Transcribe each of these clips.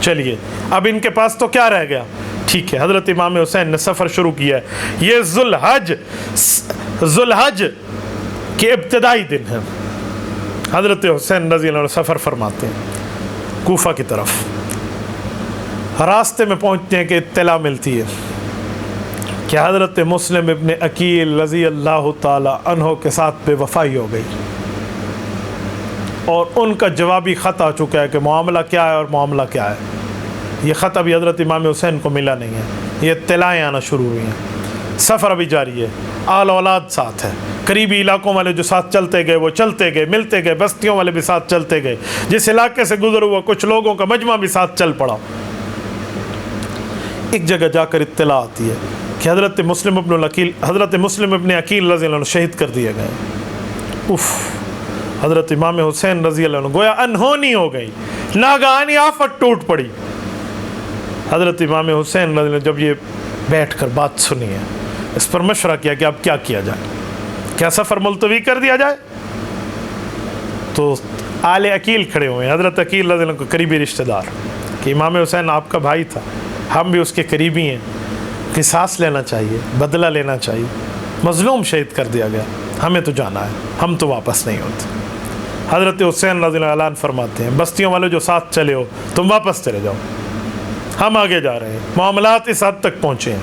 چلیے اب ان کے پاس تو کیا رہ گیا؟ ٹھیک ہے، حضرت امام حسین نے سفر شروع کیا ہے۔ یہ ذوالحج کے ابتدائی دن ہے۔ حضرت حسین رضی اللہ عنہ سفر فرماتے ہیں کوفہ کی طرف۔ راستے میں پہنچتے ہیں کہ اطلاع ملتی ہے کہ حضرت مسلم ابن عقیل رضی اللہ تعالی عنہ کے ساتھ بے وفائی ہو گئی، اور ان کا جوابی خط آ چکا ہے کہ معاملہ کیا ہے اور معاملہ کیا ہے۔ یہ خط ابھی حضرت امام حسین کو ملا نہیں ہے، یہ اطلاعیں آنا شروع ہوئی ہیں۔ سفر ابھی جاری ہے، آل اولاد ساتھ ہے، قریبی علاقوں والے جو ساتھ چلتے گئے وہ چلتے گئے، ملتے گئے، بستیوں والے بھی ساتھ چلتے گئے، جس علاقے سے گزر ہوا کچھ لوگوں کا مجمع بھی ساتھ چل پڑا۔ ایک جگہ جا کر اطلاع آتی ہے کہ حضرت مسلم ابن عقیل رضی اللہ عنہ شہید کر دیے گئے۔ حضرت امام حسین رضی اللہ عنہ گویا انہونی ہو گئی، ناگہانی آفت ٹوٹ پڑی۔ حضرت امام حسین رضی اللہ عنہ جب یہ بیٹھ کر بات سنی ہے، اس پر مشورہ کیا کہ اب کیا کیا جائے، کیا سفر ملتوی کر دیا جائے؟ تو آل عقیل کھڑے ہوئے ہیں، حضرت عقیل رضی اللہ عنہ کو قریبی رشتہ دار، کہ امام حسین آپ کا بھائی تھا، ہم بھی اس کے قریبی ہیں، قصاص لینا چاہیے، بدلہ لینا چاہیے، مظلوم شہید کر دیا گیا، ہمیں تو جانا ہے، ہم تو واپس نہیں ہوتے۔ حضرت حسین رضی اللہ عنہ فرماتے ہیں بستیوں والے جو ساتھ چلے ہو تم واپس چلے جاؤ، ہم آگے جا رہے ہیں۔ معاملات اس حد تک پہنچے ہیں،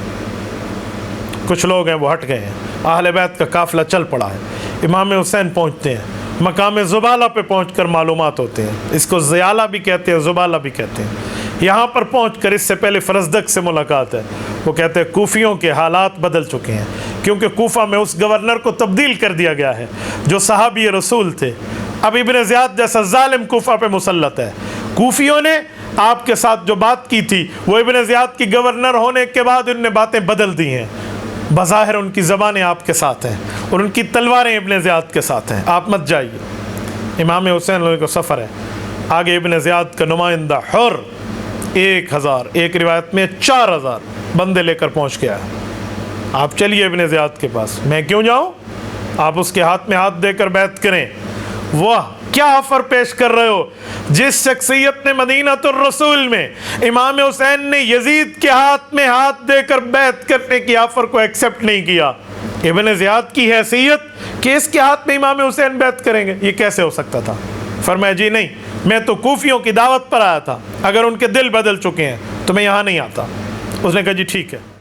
کچھ لوگ ہیں وہ ہٹ گئے ہیں، اہل بیت کا قافلہ چل پڑا ہے۔ امام حسین پہنچتے ہیں، مقام زبالہ پہ پہنچ کر معلومات ہوتے ہیں، اس کو زیالہ بھی کہتے ہیں، زبالہ بھی کہتے ہیں۔ یہاں پر پہنچ کر اس سے پہلے فرزدق سے ملاقات ہے، وہ کہتے ہیں کوفیوں کے حالات بدل چکے ہیں، کیونکہ کوفہ میں اس گورنر کو تبدیل کر دیا گیا ہے جو صحابی رسول تھے۔ اب ابن زیاد جیسا ظالم کوفہ پہ مسلط ہے۔ کوفیوں نے آپ کے ساتھ جو بات کی تھی وہ ابن زیاد کی گورنر ہونے کے بعد ان نے باتیں بدل دی ہیں۔ بظاہر ان کی زبانیں آپ کے ساتھ ہیں اور ان کی تلواریں ابن زیاد کے ساتھ ہیں، آپ مت جائیے۔ امام حسین علیہ کو سفر ہے، آگے ابن زیاد کا نمائندہ حر 1000، ایک روایت میں 4000 بندے لے کر پہنچ گیا ہے۔ آپ چلیے ابن زیاد کے پاس، میں کیوں جاؤں؟ آپ اس کے ہاتھ میں ہاتھ دے کر بیعت کریں۔ واہ کیا آفر پیش کر رہے ہو! جس شخصیت نے مدینہ الرسول میں امام حسین نے یزید کے ہاتھ میں ہاتھ دے کر بیعت کرنے کی آفر کو ایکسپٹ نہیں کیا، ابن زیاد کی حیثیت کہ اس کے ہاتھ میں امام حسین بیعت کریں گے، یہ کیسے ہو سکتا تھا؟ فرمایا جی نہیں، میں تو کوفیوں کی دعوت پر آیا تھا، اگر ان کے دل بدل چکے ہیں تو میں یہاں نہیں آتا۔ اس نے کہا جی ٹھیک ہے۔